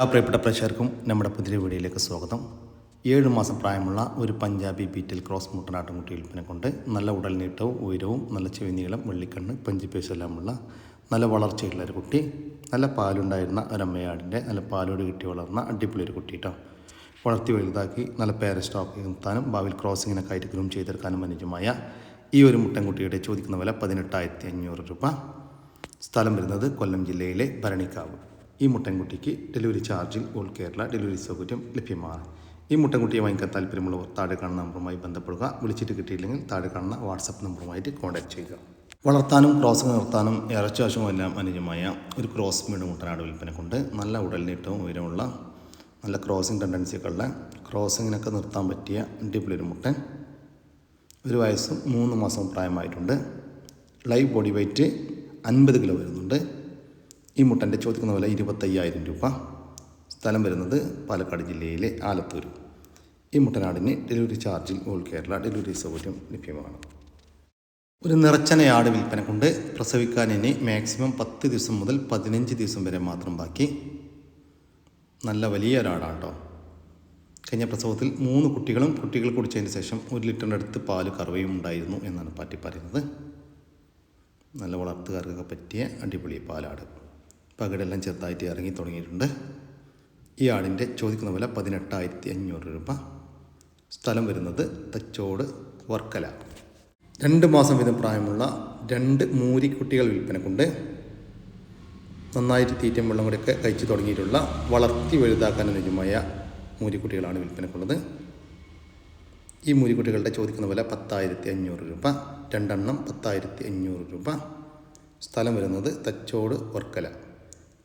പ്രിയപ്പെട്ട പ്രേക്ഷകർക്കും നമ്മുടെ പുതിയ വീഡിയോയിലേക്ക് സ്വാഗതം. 7 മാസം പ്രായമുള്ള ഒരു പഞ്ചാബി ബീറ്റിൽ ക്രോസ് മുട്ടനാട്ടുംകുട്ടി വിൽപ്പന കൊണ്ട് നല്ല ഉടൽ നീട്ടവും ഉയരവും നല്ല ചെവിനീളം വെള്ളിക്കണ്ണ് പഞ്ചിപ്പേശെല്ലാമുള്ള നല്ല വളർച്ചയുള്ള ഒരു കുട്ടി, നല്ല പാലുണ്ടായിരുന്ന ഒരമ്മയാടിൻ്റെ നല്ല പാലോട് കിട്ടി വളർന്ന അടിപൊളി ഒരു കുട്ടി കേട്ടോ. വളർത്തി വലുതാക്കി നല്ല പേരൻ സ്റ്റോക്ക് നിർത്താനും ഭാവിയിൽ ക്രോസിങ്ങിനൊക്കെ ആയിട്ട് ഗ്രൂം ചെയ്തെടുക്കാനും അനുയോജ്യമായ ഈ ഒരു മുട്ടൻകുട്ടിയുടെ ചോദിക്കുന്ന വില 18,500 രൂപ. സ്ഥലം വരുന്നത് കൊല്ലം ജില്ലയിലെ ഭരണിക്കാവ്. ഈ മുട്ടൻകുട്ടിക്ക് ഡെലിവറി ചാർജിൽ ഓൾ കേരള ഡെലിവറി സൗകര്യം ലഭ്യമാണ്. ഈ മുട്ടൻകുട്ടിയെ വാങ്ങിക്കാൻ താല്പര്യമുള്ളവർ താഴെ കാണുന്ന നമ്പറുമായി ബന്ധപ്പെടുക. വിളിച്ചിട്ട് കിട്ടിയില്ലെങ്കിൽ താഴെ കാണുന്ന വാട്സപ്പ് നമ്പറുമായിട്ട് കോൺടാക്ട് ചെയ്യുക. വളർത്താനും ക്രോസിങ് നിർത്താനും ഇറച്ചാശവും എല്ലാം അനുയോജ്യമായ ഒരു ക്രോസ് മീഡ് മുട്ടനാട് വിൽപ്പന കൊണ്ട് നല്ല ഉടൽ നീട്ടവും ഉയരമുള്ള നല്ല ക്രോസിങ് ടെൻഡൻസിയൊക്കെ ഉള്ള ക്രോസിങ്ങിനൊക്കെ നിർത്താൻ പറ്റിയ അടിപൊളി ഒരു മുട്ടൻ. ഒരു വയസ്സും 3 മാസവും പ്രായമായിട്ടുണ്ട്. ലൈവ് ബോഡി വെയ്റ്റ് 50 കിലോ വരുന്നുണ്ട്. ഈ മുട്ടൻ്റെ ചോദിക്കുന്ന വില 25,000 രൂപ. സ്ഥലം വരുന്നത് പാലക്കാട് ജില്ലയിലെ ആലത്തൂർ. ഈ മുട്ടനാടിന് ഡെലിവറി ചാർജിൽ ഓൾ കേരള ഡെലിവറി സൗകര്യം ലഭ്യമാണ്. ഒരു നിറച്ചനയാട് വിൽപ്പന കൊണ്ട് പ്രസവിക്കാൻ ഇനി മാക്സിമം 10 ദിവസം മുതൽ 15 ദിവസം വരെ മാത്രം ബാക്കി. നല്ല വലിയ ഒരാടാണ് കേട്ടോ. കഴിഞ്ഞ പ്രസവത്തിൽ 3 കുട്ടികൾ കുടിച്ചതിന് ശേഷം 1 ലിറ്ററിൻ്റെ അടുത്ത് പാല് കറവയും ഉണ്ടായിരുന്നു എന്നാണ് പാറ്റി പറയുന്നത്. നല്ല വളർത്തുകാർക്കൊക്കെ പറ്റിയ അടിപൊളി പാലാട്. പകടെല്ലാം ചെറുതായിട്ട് ഇറങ്ങി തുടങ്ങിയിട്ടുണ്ട്. ഈ ആടിൻ്റെ ചോദിക്കുന്ന വില 18,500 രൂപ. സ്ഥലം വരുന്നത് തച്ചോട് വർക്കല. 2 മാസം വീതം പ്രായമുള്ള 2 മൂരിക്കുട്ടികൾ വിൽപ്പന കൊണ്ട് നന്നായിട്ട് തീറ്റയും വെള്ളം കൂടെയൊക്കെ കഴിച്ചു തുടങ്ങിയിട്ടുള്ള വളർത്തി വലുതാക്കാൻ അനുയോജ്യമായ മൂരിക്കുട്ടികളാണ് വിൽപ്പനക്കുള്ളത്. ഈ മൂരിക്കുട്ടികളുടെ ചോദിക്കുന്ന വില 10,500 രൂപ. 2 എണ്ണം 10,500 രൂപ. സ്ഥലം വരുന്നത് തച്ചോട് വർക്കല.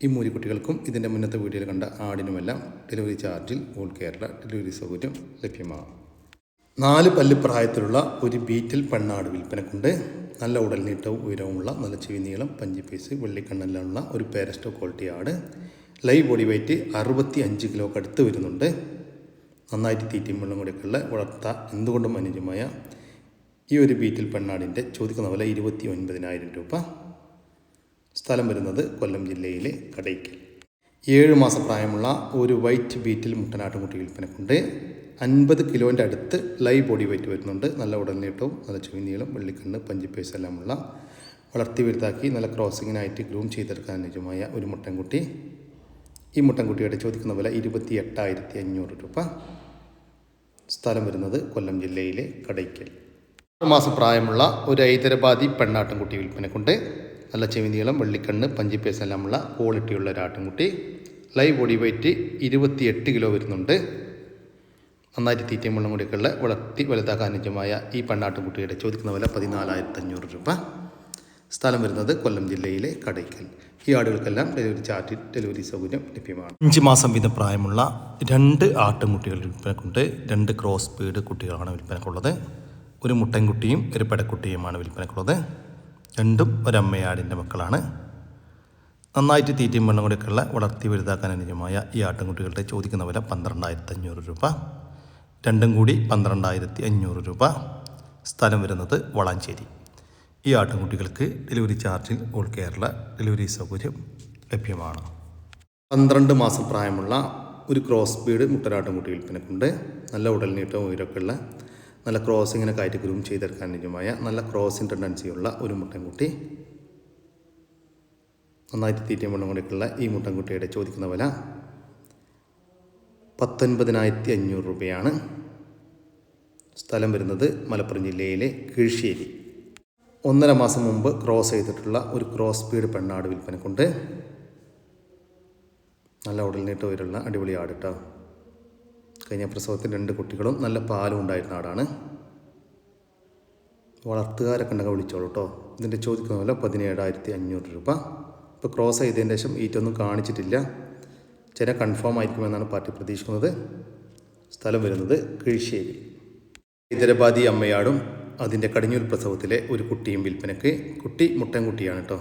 ഈ മൂരിക്കുട്ടികൾക്കും ഇതിൻ്റെ മുന്നത്തെ വീഡിയോയിൽ കണ്ട ആടിനുമെല്ലാം ഡെലിവറി ചാർജിൽ ഓൾ കേരള ഡെലിവറി സൗകര്യം ലഭ്യമാണ്. 4 പല്ല് പ്രായത്തിലുള്ള ഒരു ബീറ്റിൽ പെണ്ണാട് വിൽപ്പന കൊണ്ട് നല്ല ഉടൽ നീട്ടവും ഉയരവുമുള്ള നല്ല ചെവിനീളം പഞ്ചിപ്പീസ് വെള്ളിക്കണ്ണെല്ലാമുള്ള ഒരു പേരസ്റ്റോ ക്വാളിറ്റി ആട്. ലൈവ് ബോഡി വെയ്റ്റ് 65 കിലോക്ക് അടുത്ത് വരുന്നുണ്ട്. നന്നായിട്ട് തീറ്റയും വെള്ളം കൂടെയൊക്കെയുള്ള വളർത്താൻ എന്തുകൊണ്ടും അനുയോജ്യമായ ഈ ഒരു ബീറ്റിൽ പെണ്ണാടിൻ്റെ ചോദിക്കുന്ന വില 29,000 രൂപ. സ്ഥലം വരുന്നത് കൊല്ലം ജില്ലയിലെ കടയ്ക്കൽ. 7 മാസം പ്രായമുള്ള ഒരു വൈറ്റ് ബീറ്റിൽ മുട്ടനാട്ടുംകുട്ടി വിൽപ്പന കൊണ്ട് 50 കിലോൻ്റെ അടുത്ത് ലൈവ് ബോഡി വെയ്റ്റ് വരുന്നുണ്ട്. നല്ല ഉടൽ നീട്ടവും നല്ല ചെവിനീളം വെള്ളിക്കണ്ണ് പഞ്ചിപ്പേസ് എല്ലാമുള്ള വളർത്തി വലുതാക്കി നല്ല ക്രോസിങ്ങിനായിട്ട് ഗ്രൂം ചെയ്തെടുക്കാൻ അനുയോജ്യമായ ഒരു മുട്ടൻകുട്ടി. ഈ മുട്ടൻകുട്ടിയുടെ ചോദിക്കുന്ന വില 28,500 രൂപ. സ്ഥലം വരുന്നത് കൊല്ലം ജില്ലയിലെ കടയ്ക്കൽ. 6 മാസം പ്രായമുള്ള ഒരു ഹൈദരാബാദി പെണ്ണാട്ടുംകുട്ടി വിൽപ്പന കൊണ്ട് നല്ല ചെവിനീളം വെള്ളിക്കണ്ണ് പഞ്ചിപ്പേസ് എല്ലാമുള്ള ക്വാളിറ്റിയുള്ള ഒരു ആട്ടുംകുട്ടി. ലൈവ് ബോഡി വെയ്റ്റ് 28 കിലോ വരുന്നുണ്ട്. നന്നായിട്ട് തീറ്റയും വെള്ളം കൂടിയൊക്കെയുള്ള വളർത്തി വലുതാക്കാൻ അനുയോജ്യമായ ഈ പെണ്ണാട്ടുംകുട്ടിയുടെ ചോദിക്കുന്ന വില 14,500 രൂപ. സ്ഥലം വരുന്നത് കൊല്ലം ജില്ലയിലെ കടയ്ക്കൽ. ഈ ആടുകൾക്കെല്ലാം ഡെലിവറി സൗകര്യം ലഭ്യമാണ്. 5 മാസം വീതം പ്രായമുള്ള 2 ആട്ടുംകുട്ടികൾ വിൽപ്പന കൊണ്ട് 2 ക്രോസ് ബീഡ് കുട്ടികളാണ് വിൽപ്പനക്കുള്ളത്. ഒരു മുട്ടൻകുട്ടിയും ഒരു പെടക്കുട്ടിയുമാണ് വിൽപ്പനക്കുള്ളത്. രണ്ടും ഒരമ്മയാടിൻ്റെ മക്കളാണ്. നന്നായിട്ട് തീറ്റയും വെള്ളം കൂടെയൊക്കെയുള്ള വളർത്തി വലുതാക്കാൻ അനുയോജ്യമായ ഈ ആട്ടുംകുട്ടികളുടെ ചോദിക്കുന്ന വില 12,500 രൂപ. രണ്ടും കൂടി 12,500 രൂപ. സ്ഥലം വരുന്നത് വളാഞ്ചേരി. ഈ ആട്ടുംകുട്ടികൾക്ക് ഡെലിവറി ചാർജിൽ ഓൾ കേരള ഡെലിവറി സൗകര്യം ലഭ്യമാണ്. 12 മാസം പ്രായമുള്ള ഒരു ക്രോസ് ബീഡ് മുട്ടനാട്ടുംകുട്ടി വിൽപ്പനക്കുണ്ട്. നല്ല ഉടൽ നീട്ടവും ഉയരമൊക്കെയുള്ള നല്ല ക്രോസിങ്ങിനൊക്കെ ആയിട്ട് ഗ്രൂം ചെയ്തെടുക്കാൻ അനുയോജ്യമായ നല്ല ക്രോസിങ് ടെൻഡൻസിയുള്ള ഒരു മുട്ടൻകുട്ടി. നന്നായിട്ട് തീറ്റയും വെള്ളം കൂടെയൊക്കെയുള്ള ഈ മുട്ടൻകുട്ടിയുടെ ചോദിക്കുന്ന വില 19,500 രൂപയാണ്. സ്ഥലം വരുന്നത് മലപ്പുറം ജില്ലയിലെ കീഴ്ശ്ശേരി. 1.5 മാസം മുമ്പ് ക്രോസ് ചെയ്തിട്ടുള്ള ഒരു ക്രോസ് ബീഡ് പെണ്ണാട് വിൽപ്പന കൊണ്ട് നല്ല ഉടൽ നീട്ടം ഉയരമുള്ള അടിപൊളി ആട് കേട്ടോ. കഴിഞ്ഞ പ്രസവത്തിൽ 2 കുട്ടികളും നല്ല പാലും ഉണ്ടായിരുന്ന ആടാണ്. വളർത്തുകാരൊക്കെ ഉണ്ടെങ്കിൽ വിളിച്ചോളൂ കേട്ടോ. ഇതിൻ്റെ ചോദിക്കുന്ന വില 17,500 രൂപ. ഇപ്പോൾ ക്രോസ് ചെയ്തതിന് ശേഷം ഈറ്റൊന്നും കാണിച്ചിട്ടില്ല. ചില കൺഫേം ആയിരിക്കുമെന്നാണ് പാർട്ടി പ്രതീക്ഷിക്കുന്നത്. സ്ഥലം വരുന്നത് കീഴ്ശ്ശേരി. ഹൈദരാബാദി അമ്മയാടും അതിൻ്റെ കടിഞ്ഞൂൽ പ്രസവത്തിലെ ഒരു കുട്ടിയും വിൽപ്പനയ്ക്ക്. കുട്ടി മുട്ടൻകുട്ടിയാണ് കേട്ടോ.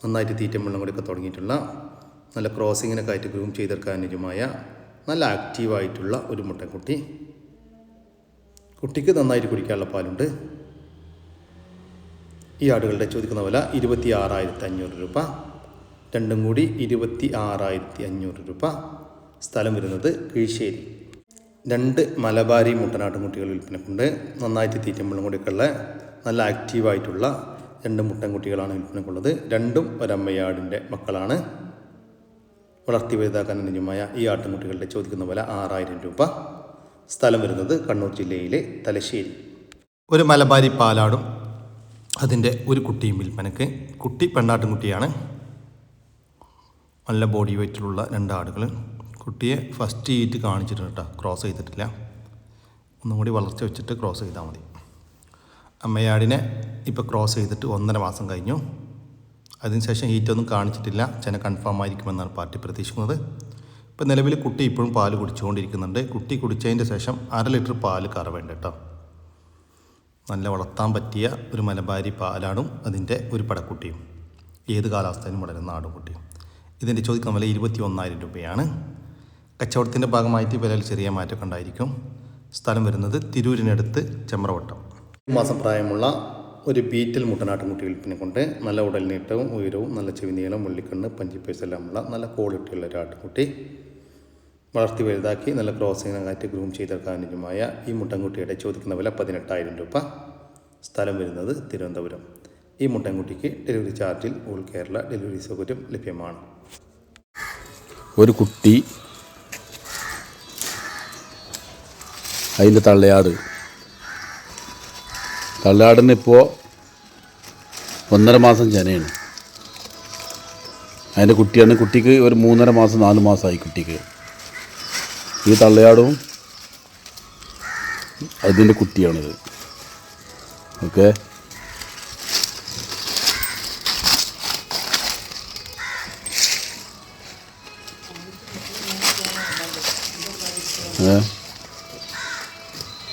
നന്നായിട്ട് തീറ്റയും വെള്ളം കൂടിയൊക്കെ തുടങ്ങിയിട്ടുള്ള നല്ല ക്രോസിങ്ങിനൊക്കെ ആയിട്ട് ഗ്രൂം ചെയ്തെടുക്കാൻ അനുയോജ്യമായ നല്ല ആക്റ്റീവായിട്ടുള്ള ഒരു മുട്ടൻകുട്ടി. കുട്ടിക്ക് നന്നായിട്ട് കുടിക്കാനുള്ള പാലുണ്ട്. ഈ ആടുകളുടെ ചോദിക്കുന്ന വില 26,500 രൂപ. രണ്ടും കൂടി 26,500 രൂപ. സ്ഥലം വരുന്നത് കീഴ്ശ്ശേരി. 2 മലബാരി മുട്ടനാട്ടുംകുട്ടികൾ വിൽപ്പനക്കുണ്ട്. നന്നായിട്ട് തീറ്റയും വെള്ളം കൂടിയൊക്കെയുള്ള നല്ല ആക്റ്റീവായിട്ടുള്ള 2 മുട്ടൻകുട്ടികളാണ് വിൽപ്പനക്കുള്ളത്. രണ്ടും ഒരമ്മയാടിൻ്റെ മക്കളാണ്. വളർത്തി വലുതാക്കാൻ അനുയോജ്യമായ ഈ ആട്ടിൻകുട്ടികളുടെ ചോദിക്കുന്ന വില 6,000 രൂപ. സ്ഥലം വരുന്നത് കണ്ണൂർ ജില്ലയിലെ തലശ്ശേരി. ഒരു മലബാരി പാലാടും അതിൻ്റെ ഒരു കുട്ടിയും വിൽപ്പനക്ക്. കുട്ടി പെണ്ണാട്ടിൻകുട്ടിയാണ്. നല്ല ബോഡി വെയിറ്റിലുള്ള 2 ആടുകൾ. കുട്ടിയെ ഫസ്റ്റ് ഈറ്റ് കാണിച്ചിട്ടുണ്ട് കേട്ടോ, ക്രോസ് ചെയ്തിട്ടില്ല. ഒന്നും കൂടി വളർച്ച വെച്ചിട്ട് ക്രോസ് ചെയ്താൽ മതി. അമ്മയാടിനെ ഇപ്പോൾ ക്രോസ് ചെയ്തിട്ട് 1.5 മാസം കഴിഞ്ഞു. അതിനുശേഷം ഹീറ്റൊന്നും കാണിച്ചിട്ടില്ല. ചെന കൺഫേം ആയിരിക്കുമെന്നാണ് പാർട്ടി പ്രതീക്ഷിക്കുന്നത്. ഇപ്പോൾ നിലവിൽ കുട്ടി ഇപ്പോഴും പാല് കുടിച്ചുകൊണ്ടിരിക്കുന്നുണ്ട്. കുട്ടി കുടിച്ചതിൻ്റെ ശേഷം 1/2 ലിറ്റർ പാല് കറവേണ്ട കേട്ടോ. നല്ല വളർത്താൻ പറ്റിയ ഒരു മലബാരി പാലാടും അതിൻ്റെ ഒരു പടക്കുട്ടിയും, ഏത് കാലാവസ്ഥയിലും വളരുന്ന ആടുകുട്ടിയും. ഇതിൻ്റെ ചോദിക്കുന്ന വില 21,000 രൂപയാണ്. കച്ചവടത്തിൻ്റെ ഭാഗമായിട്ട് വിലയിൽ ചെറിയ മാറ്റമൊക്കെ ഉണ്ടായിരിക്കും. സ്ഥലം വരുന്നത് തിരൂരിനടുത്ത് ചെമ്പ്രവട്ടം. 1 മാസം പ്രായമുള്ള ഒരു ബീറ്റൽ മുട്ടനാട്ടുംകുട്ടി വിൽപ്പനക്കുണ്ട്. നല്ല ഉടൽനീട്ടവും ഉയരവും നല്ല ചെവിനീളം വെള്ളിക്കണ്ണ് പഞ്ചിപ്പേഴ്സ് എല്ലാമുള്ള നല്ല ക്വാളിറ്റിയുള്ള ഒരു ആട്ടുംകുട്ടി. വളർത്തി വലുതാക്കി നല്ല ക്രോസിങ്ങിനകത്ത് ഗ്രൂം ചെയ്തെടുക്കാൻ അനുയോജ്യമായ ഈ മുട്ടൻകുട്ടിയുടെ ചോദിക്കുന്ന വില 18,000 രൂപ. സ്ഥലം വരുന്നത് തിരുവനന്തപുരം. ഈ മുട്ടൻകുട്ടിക്ക് ഡെലിവറി ചാർജിൽ ഓൾ കേരള ഡെലിവറി സൗകര്യം ലഭ്യമാണ്. ഒരു കുട്ടി, അതിൻ്റെ തള്ളയാടിന് ഇപ്പോൾ 1.5 മാസം ചെനയാണ്. അതിൻ്റെ കുട്ടിയാണ്. കുട്ടിക്ക് ഒരു 3.5 മാസം 4 മാസമായി കുട്ടിക്ക്. ഈ തള്ളയാടും അതിൻ്റെ കുട്ടിയാണിത്. Okay,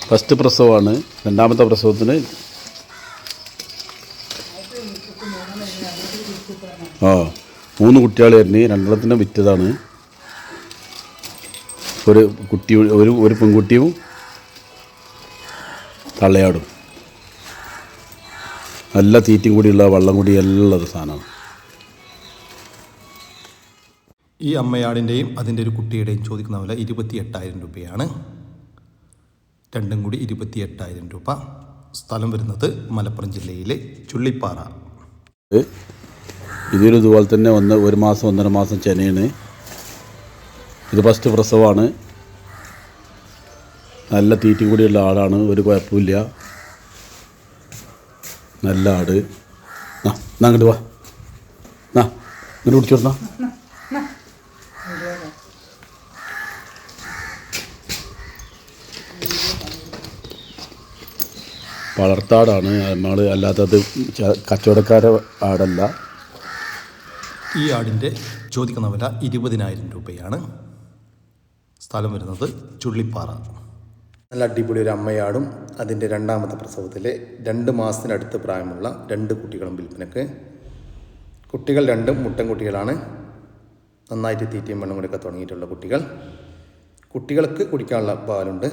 first പ്രസവമാണ്. 2ാമത്തെ പ്രസവത്തിന് 3 കുട്ടികളായിരുന്നു. 2 വിറ്റതാണ്. ഒരു കുട്ടി, ഒരു പെൺകുട്ടിയും തള്ളയാടും. നല്ല തീറ്റയും കൂടിയുള്ള വെള്ളം കൂടി എല്ലാം ഉള്ളത് സാധനമാണ്. ഈ അമ്മയാടിൻ്റെയും അതിൻ്റെ ഒരു കുട്ടിയുടെയും ചോദിക്കുന്ന വില 28,000 രൂപയാണ്. രണ്ടും കൂടി 28,000 രൂപ. സ്ഥലം വരുന്നത് മലപ്പുറം ജില്ലയിലെ ചുള്ളിപ്പാറ. ഇതൊരു ഇതുപോലെ തന്നെ 1 മാസം 1.5 മാസം ചെനയാണ്. ഇത് ഫസ്റ്റ് പ്രസവമാണ്. നല്ല തീറ്റയും കൂടിയുള്ള ആടാണ്. ഒരു കുഴപ്പമില്ല. നല്ല ആട്. അങ്ങോട്ട് വാ, ഇങ്ങോട്ട് പിടിച്ചോടാ. വളർത്താടാണ് നമ്മൾ, അല്ലാത്തത് കച്ചവടക്കാര ആടല്ല. ഈ ആടിൻ്റെ ചോദിക്കുന്ന വില 20,000 രൂപയാണ്. സ്ഥലം വരുന്നത് ചുള്ളിപ്പാറ. നല്ല അടിപൊളി ഒരു അമ്മയാടും അതിൻ്റെ 2ാമത്തെ പ്രസവത്തിലെ 2 മാസത്തിനടുത്ത് പ്രായമുള്ള 2 കുട്ടികളും വിൽപ്പനക്ക്. കുട്ടികൾ 2ഉം മുട്ടൻകുട്ടികളാണ്. നന്നായിട്ട് തീറ്റയും വെള്ളം കൂടിയൊക്കെ തുടങ്ങിയിട്ടുള്ള കുട്ടികൾ. കുട്ടികൾക്ക് കുടിക്കാനുള്ള പാലുണ്ട്.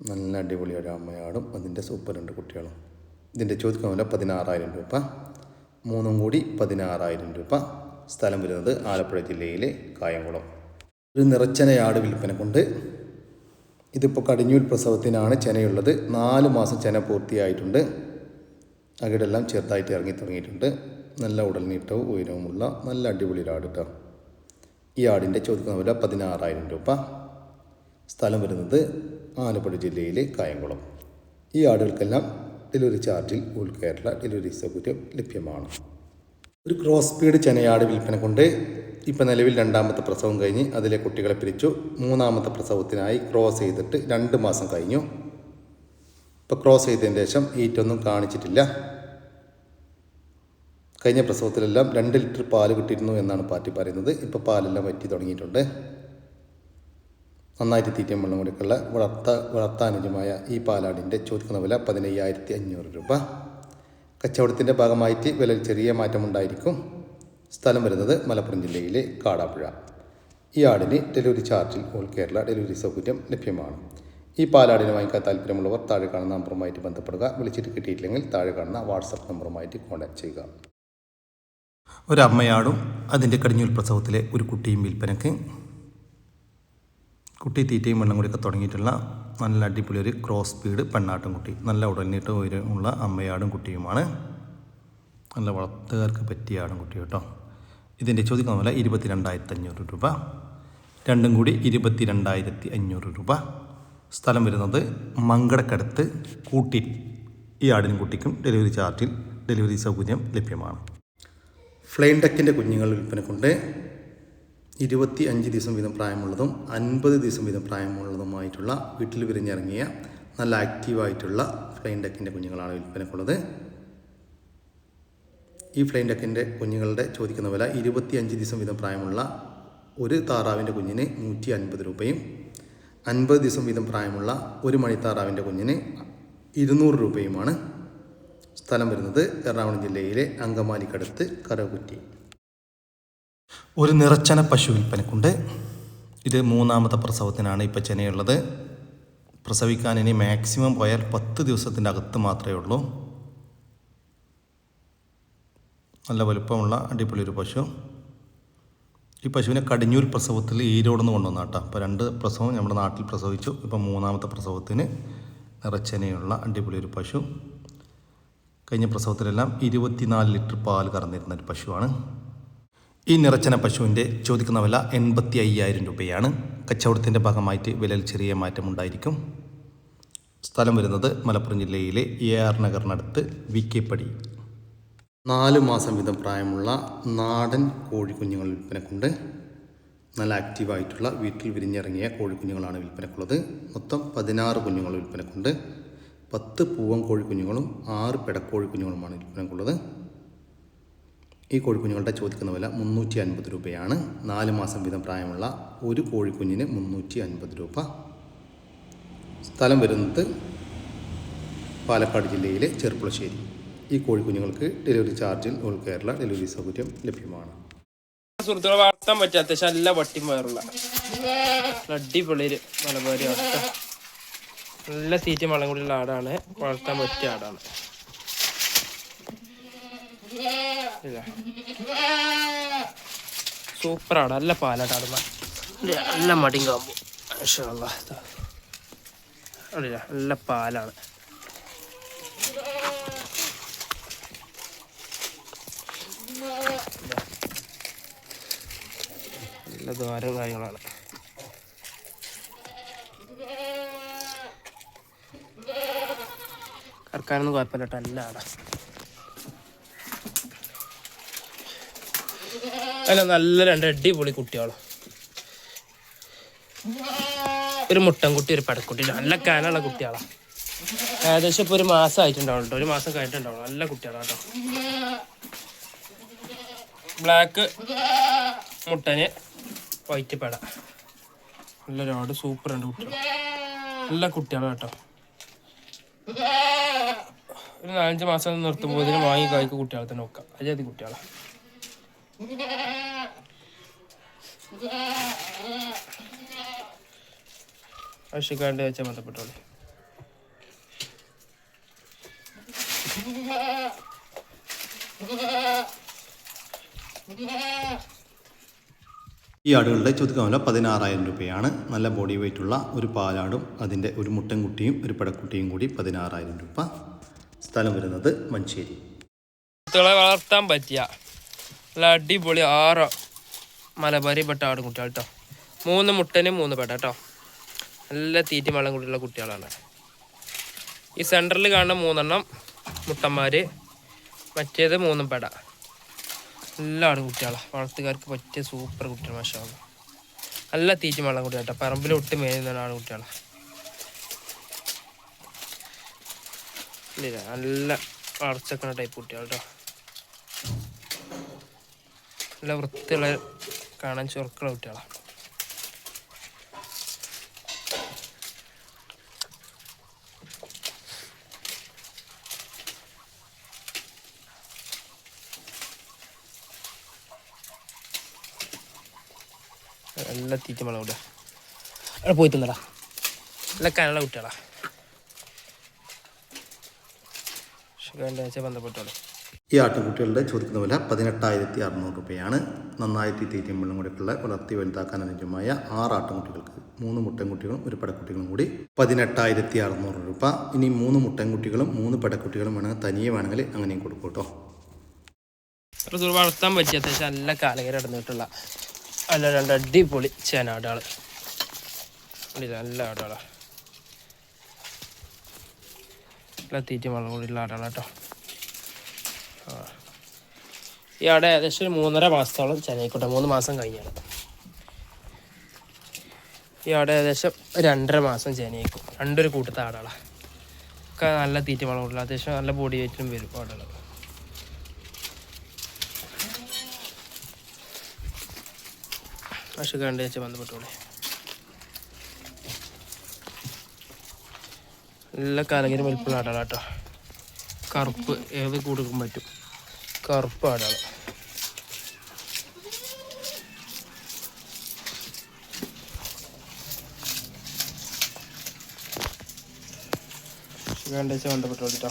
നല്ല അടിപൊളി ഒരു അമ്മയാടും അതിൻ്റെ സൂപ്പർ 2 കുട്ടികളും. ഇതിൻ്റെ ചോദിക്കുന്ന വില 16,000 രൂപ. 3ഉം കൂടി 16,000 രൂപ. സ്ഥലം വരുന്നത് ആലപ്പുഴ ജില്ലയിലെ കായംകുളം. ഒരു നിറച്ചനയാട് വിൽപ്പനക്കുണ്ട്. ഇതിപ്പോൾ കടിഞ്ഞൂൽ പ്രസവത്തിനാണ് ചെനയുള്ളത്. 4 മാസം ചെന പൂർത്തിയായിട്ടുണ്ട്. അകിടെല്ലാം ചെറുതായിട്ട് ഇറങ്ങി തുടങ്ങിയിട്ടുണ്ട്. നല്ല ഉടൽനീട്ടവും ഉയരവുമുള്ള നല്ല അടിപൊളി ഒരു ആട് കേട്ടോ. ഈ ആടിൻ്റെ ചോദിക്കുന്ന വില 16,000 രൂപ. സ്ഥലം വരുന്നത് ആലപ്പുഴ ജില്ലയിലെ കായംകുളം. ഈ ആടുകൾക്കെല്ലാം ഡെലിവറി ചാർജിൽ ഓൾ കേരള ഡെലിവറി സൗകര്യം ലഭ്യമാണ്. ഒരു ക്രോസ് സ്പീഡ് ചെനയാട് വിൽപ്പനക്കുണ്ട്. ഇപ്പോൾ നിലവിൽ 2ാമത്തെ പ്രസവം കഴിഞ്ഞ് അതിലെ കുട്ടികളെ പിരിച്ചു. 3ാമത്തെ പ്രസവത്തിനായി ക്രോസ് ചെയ്തിട്ട് 2 മാസം കഴിഞ്ഞു. ഇപ്പോൾ ക്രോസ് ചെയ്തതിന് ശേഷം ഈറ്റൊന്നും കാണിച്ചിട്ടില്ല. കഴിഞ്ഞ പ്രസവത്തിലെല്ലാം 2 ലിറ്റർ പാല് കിട്ടിയിരുന്നു എന്നാണ് പാർട്ടി പറയുന്നത്. ഇപ്പോൾ പാലെല്ലാം വറ്റി തുടങ്ങിയിട്ടുണ്ട്. നന്നായിട്ട് തീറ്റയും വെള്ളം കൂടിയൊക്കെയുള്ള വളർത്താനുജമായ ഈ പാലാടിൻ്റെ ചോദിക്കുന്ന വില 15,500 രൂപ. കച്ചവടത്തിൻ്റെ ഭാഗമായിട്ട് വിലയിൽ ചെറിയ മാറ്റമുണ്ടായിരിക്കും. സ്ഥലം വരുന്നത് മലപ്പുറം ജില്ലയിലെ കാടാപ്പുഴ. ഈ ആടിന് ഡെലിവറി ചാർജിൽ ഓൾ കേരള ഡെലിവറി സൗകര്യം ലഭ്യമാണ്. ഈ പാലാടിനെ വാങ്ങിക്കാൻ താല്പര്യമുള്ളവർ താഴെ കാണുന്ന നമ്പറുമായിട്ട് ബന്ധപ്പെടുക. വിളിച്ചിട്ട് കിട്ടിയിട്ടില്ലെങ്കിൽ താഴെ കാണുന്ന വാട്സപ്പ് നമ്പറുമായിട്ട് കോൺടാക്ട് ചെയ്യുക. ഒരമ്മയാടും അതിൻ്റെ കടിഞ്ഞൂൽ പ്രസവത്തിലെ ഒരു കുട്ടിയും വിൽപ്പനക്ക്. കുട്ടി തീറ്റയും വെള്ളം കൂടിയൊക്കെ തുടങ്ങിയിട്ടുള്ള നല്ല അടിപൊളി ഒരു ക്രോസ് സ്പീഡ് പെണ്ണാട്ടും കുട്ടി. നല്ല ഉടലിട്ട് ഉയരമുള്ള അമ്മയാടും കുട്ടിയുമാണ്. നല്ല വളർത്തുകാർക്ക് പറ്റിയ ആടും കുട്ടി കേട്ടോ. ഇതിൻ്റെ ചോദിക്കുന്ന വില 22,500 രൂപ. രണ്ടും കൂടി 22,500 രൂപ. സ്ഥലം വരുന്നത് മങ്കടക്കടുത്ത് കൂട്ടി. ഈ ആടിനും കുട്ടിക്കും ഡെലിവറി ചാർജിൽ ഡെലിവറി സൗകര്യം ലഭ്യമാണ്. ഫ്ലെയിം ഡക്കിൻ്റെ കുഞ്ഞുങ്ങൾ വിൽപ്പനക്കുണ്ട്. 25 ദിവസം വീതം പ്രായമുള്ളതും 50 ദിവസം വീതം പ്രായമുള്ളതുമായിട്ടുള്ള വീട്ടിൽ വിരിഞ്ഞിറങ്ങിയ നല്ല ആക്റ്റീവായിട്ടുള്ള ഫ്ലെയിം ഡക്കിൻ്റെ കുഞ്ഞുങ്ങളാണ് വിൽപ്പനക്കുള്ളത്. ഈ ഫ്ലെയിം ഡക്കിൻ്റെ കുഞ്ഞുങ്ങളുടെ ചോദിക്കുന്ന വില 25 ദിവസം വീതം പ്രായമുള്ള ഒരു താറാവിൻ്റെ കുഞ്ഞിന് 150 രൂപയും 50 ദിവസം വീതം പ്രായമുള്ള ഒരു മണിത്താറാവിൻ്റെ കുഞ്ഞിന് 200 രൂപയുമാണ്. സ്ഥലം വരുന്നത് എറണാകുളം ജില്ലയിലെ അങ്കമാലിക്കടുത്ത് കരകുറ്റി. ഒരു നിറച്ചന പശു വിൽപ്പനക്കുണ്ട്. ഇത് 3ാമത്തെ പ്രസവത്തിനാണ് ഇപ്പോൾ ചെനയുള്ളത്. പ്രസവിക്കാൻ ഇനി മാക്സിമം പോയാൽ 10 ദിവസത്തിൻ്റെ അകത്ത് മാത്രമേ ഉള്ളൂ. നല്ല വലുപ്പമുള്ള അടിപൊളി ഒരു പശു. ഈ പശുവിനെ കടിഞ്ഞൂൽ പ്രസവത്തിൽ ഈരോടുന്ന് കൊണ്ടുവന്ന കേട്ടോ. അപ്പോൾ 2 പ്രസവം നമ്മുടെ നാട്ടിൽ പ്രസവിച്ചു. ഇപ്പം 3ാമത്തെ പ്രസവത്തിന് നിറച്ചനയുള്ള അടിപൊളി ഒരു പശു. കഴിഞ്ഞ പ്രസവത്തിലെല്ലാം 24 ലിറ്റർ പാൽ കറന്നിരുന്ന ഒരു പശുവാണ്. ഈ നിറച്ചന പശുവിൻ്റെ ചോദിക്കുന്ന വില 85,000 രൂപയാണ്. കച്ചവടത്തിൻ്റെ ഭാഗമായിട്ട് വിലയിൽ ചെറിയ മാറ്റമുണ്ടായിരിക്കും. സ്ഥലം വരുന്നത് മലപ്പുറം ജില്ലയിലെ AR നഗറിനടുത്ത് വിക്കേപ്പടി. 4 മാസം വീതം പ്രായമുള്ള നാടൻ കോഴിക്കുഞ്ഞുങ്ങൾ വിൽപ്പനക്കുണ്ട്. നല്ല ആക്റ്റീവായിട്ടുള്ള വീട്ടിൽ വിരിഞ്ഞിറങ്ങിയ കോഴിക്കുഞ്ഞുങ്ങളാണ് വിൽപ്പനക്കുള്ളത്. മൊത്തം 16 കുഞ്ഞുങ്ങൾ വിൽപ്പനക്കുണ്ട്. 10 പൂവൻ കോഴിക്കുഞ്ഞുങ്ങളും 6 പെടക്കോഴിക്കുഞ്ഞുങ്ങളുമാണ് വിൽപ്പനക്കുള്ളത്. ഈ കോഴിക്കുഞ്ഞുങ്ങളുടെ ചോദിക്കുന്ന വില 350 രൂപയാണ്. 4 മാസം വീതം പ്രായമുള്ള ഒരു കോഴിക്കുഞ്ഞിന് 350 രൂപ. സ്ഥലം വരുന്നത് പാലക്കാട് ജില്ലയിലെ ചെർപ്പുളശ്ശേരി. ഈ കോഴിക്കുഞ്ഞുങ്ങൾക്ക് ഡെലിവറി ചാർജിൽ ഓൾ കേരള ഡെലിവറി സൗകര്യം ലഭ്യമാണ്. സുഹൃത്തുക്കളെ വളർത്താൻ പറ്റുക അത്യാവശ്യം നല്ല വട്ടിയും വയറുള്ള അടിപൊളി മലബാരി വളർത്താൻ നല്ല തീറ്റയും വളം കൂടിയുള്ള ആടാണ്. വളർത്താൻ പറ്റിയ ആടാണ്. സൂപ്പർ ആടാ. നല്ല പാലാട്ടാടുന്ന നല്ല മടിയും കാമ്പു. നല്ല പാലാണ്. നല്ല ദ്വാരം കാര്യങ്ങളാണ്. കറക്കാനൊന്നും കുഴപ്പമില്ല കേട്ടോ. നല്ല ആടാ. അല്ല നല്ല 2 അടിപൊളി കുട്ടികളും. ഒരു മുട്ടൻകുട്ടി ഒരു പടക്കുട്ടി. നല്ല കാനുള്ള കുട്ടികളാണ്. ഏകദേശം ഇപ്പോൾ 1 മാസം ആയിട്ടുണ്ടാവും കേട്ടോ. 1 മാസം കഴിഞ്ഞിട്ടുണ്ടാവും. നല്ല കുട്ടികളാണ് കേട്ടോ. ബ്ലാക്ക് മുട്ടന് വൈറ്റ് പെട. നല്ലൊരാട്. സൂപ്പർ ഉണ്ട് കുട്ടികൾ. നല്ല കുട്ടികളാണ് കേട്ടോ. ഒരു 4-5 മാസം നിർത്തുമ്പോൾ ഇതിന് വാങ്ങി കായ്ക്ക് കുട്ടികളെ തന്നെ നോക്കാം. അജാതി കുട്ടികളാണ്. ആവശ്യക്കാരുടെ വെച്ചാൽ ബന്ധപ്പെട്ടോളെ. ഈ ആടുകളുടെ ചോദിക്കുന്ന വില 16,000 രൂപയാണ്. നല്ല ബോഡി വെയ്റ്റുള്ള ഒരു പാലാടും അതിൻ്റെ ഒരു മുട്ടൻകുട്ടിയും ഒരു പടക്കുട്ടിയും കൂടി 16,000 രൂപ. സ്ഥലം വരുന്നത് മഞ്ചേരി. വളർത്താൻ പറ്റിയ നല്ല അടിപൊളി 6 മലബാരി പെട്ട ആടും കുട്ടികൾ കേട്ടോ. 3 മുട്ടനും 3 പെട കേട്ടോ. നല്ല തീറ്റി വെള്ളം കൂടിയുള്ള കുട്ടികളാണ്. ഈ സെൻറ്ററിൽ കാണുന്ന 3 എണ്ണം മുട്ടന്മാർ, മറ്റേത് 3 പെട. നല്ല ആടും കുട്ടികളാണ്. വളർത്തുകാർക്ക് പറ്റിയ സൂപ്പർ കുട്ടികൾ. മാഷാ അല്ലാഹ്. നല്ല തീറ്റി വെള്ളം കൂടി കേട്ടോ. പറമ്പിൽ ഒട്ട് മേയുന്ന ആട് കുട്ടികളാണ്. ഇല്ല നല്ല വളർച്ചക്കുന്ന ടൈപ്പ് കുട്ടികൾ കേട്ടോ. നല്ല വൃത്തിയുള്ള കാണാൻ ചുരുക്കുള്ള കുട്ടികളാണ്. നല്ല തീറ്റ മണം കൂടെ അവിടെ പോയി തിന്നടാ. നല്ല കനുള്ള കുട്ടികളാ. ബന്ധപ്പെട്ടോളൂ. ഈ ആട്ടിൻകുട്ടികളുടെ ചോദിക്കുന്ന വില 18,600 രൂപയാണ്. നന്നായിട്ട് തീറ്റയും വെള്ളം കൂടെയൊക്കെയുള്ള വളർത്തി വലുതാക്കാൻ അനുയോജ്യമായ 6 ആട്ടിൻകുട്ടികൾക്ക് 3 മുട്ടൻകുട്ടികളും 1 പടക്കുട്ടികളും കൂടി 18,600 രൂപ. ഇനി 3 മുട്ടൻകുട്ടികളും 3 പടക്കുട്ടികളും വേണമെങ്കിൽ തനിയെ വേണമെങ്കിൽ അങ്ങനെയും കൊടുക്കും കേട്ടോ. വളർത്താൻ പറ്റിയ അത്യാവശ്യം നല്ല കാലകര ഇടന്നിട്ടുള്ള നല്ല 2 അടിപൊളി ചേനാടാള്, നല്ല ആടാളാണ്, നല്ല തീറ്റ വെള്ളം കൂടിയുള്ള ആടാളാണ് കേട്ടോ. ഈ ആടെ ഏകദേശം 3.5 മാസത്തോളം ചെനയിക്കോട്ടെ, 3 മാസം കഴിഞ്ഞാണ്. ഈ ആടെ ഏകദേശം 2.5 മാസം ചെനയിക്കും. രണ്ടൊരു കൂട്ടത്തെ ആടാളാണ് ഒക്കെ നല്ല തീറ്റ വെള്ളം കൂടില്ല, അത്യാവശ്യം നല്ല ബോഡി വെയിറ്റിലും വരും ആടാള്. പക്ഷെ കണ്ടു വെച്ച് ബന്ധപ്പെട്ടോളെ നല്ല കലകിരി വലിപ്പുള്ള ആടാളാണ് കേട്ടോ. കറുപ്പ് ഏത് കൊടുക്കും പറ്റും, കറുപ്പ് ആടാള്. കണ്ടു വെച്ച് ബന്ധപ്പെട്ടോളൂ കേട്ടോ.